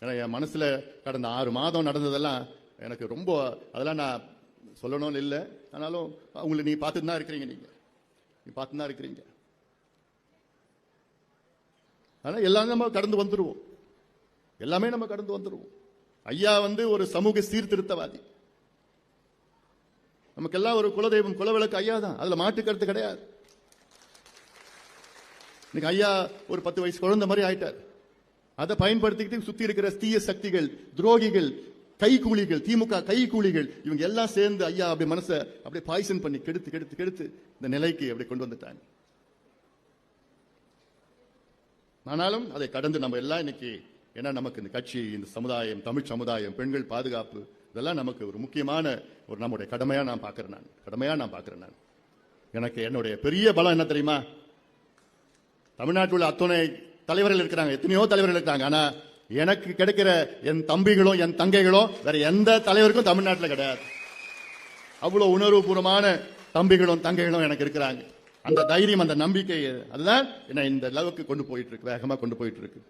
ஏன்னா என் மனசுல கடந்த 6 மாதம் நடந்ததெல்லாம் எனக்கு ரொம்ப, அதெல்லாம் நான் சொல்லணும்னு இல்லை. ஆனாலும் உங்களை நீ பார்த்துட்டு தான் இருக்கிறீங்க, நீ பார்த்து தான் இருக்கிறீங்க. ஆனால் எல்லாம் நம்ம கடந்து வந்துடுவோம், எல்லாமே நம்ம கடந்து வந்துடுவோம். ஐயா ஒரு சமூக சீர்திருத்தவாதி. நமக்கெல்லாம் ஒரு குலதெய்வம் குலவிளக்கு ஐயா தான், அதுல மாற்று கருத்து கிடையாது. இன்னைக்கு ஐயா ஒரு 10 வயசு குழந்தை மாதிரி ஆயிட்டார். அதை பயன்படுத்திக்கிட்டு சுத்தி இருக்கிற தீய சக்திகள், துரோகிகள், கைகூலிகள், திமுக கைகூலிகள், இவங்க எல்லாம் சேர்ந்து ஐயா அப்படி மனசை அப்படியே பாய்சன் பண்ணி கெடுத்து கெடுத்து கெடுத்து இந்த நிலைக்கு அப்படி கொண்டு வந்துட்டாங்க. ஆனாலும் அதை கடந்து நம்ம எல்லாம் இன்னைக்கு, ஏன்னா நமக்கு இந்த கட்சி, இந்த சமுதாயம், தமிழ் சமுதாயம், பெண்கள் பாதுகாப்பு, இதெல்லாம் நமக்கு ஒரு முக்கியமான ஒரு நம்முடைய கடமையா நான் பார்க்கிறேன். நான் எனக்கு என்னுடைய பெரிய பலம் என்ன தெரியுமா? தமிழ்நாட்டில் உள்ள அத்தனை தலைவர்கள் இருக்கிறாங்க, எத்தனையோ தலைவர்கள் இருக்காங்க. ஆனா எனக்கு கிடைக்கிற என் தம்பிகளும் என் தங்கைகளும் வேற எந்த தலைவருக்கும் தமிழ்நாட்டில் கிடையாது. அவ்வளவு உணர்வுபூர்வமான தம்பிகளும் தங்கைகளும் எனக்கு இருக்கிறாங்க. அந்த தைரியம், அந்த நம்பிக்கை, அதுதான் என்ன இந்த அளவுக்கு கொண்டு போயிட்டு இருக்கு, வேகமா கொண்டு போயிட்டு இருக்கு.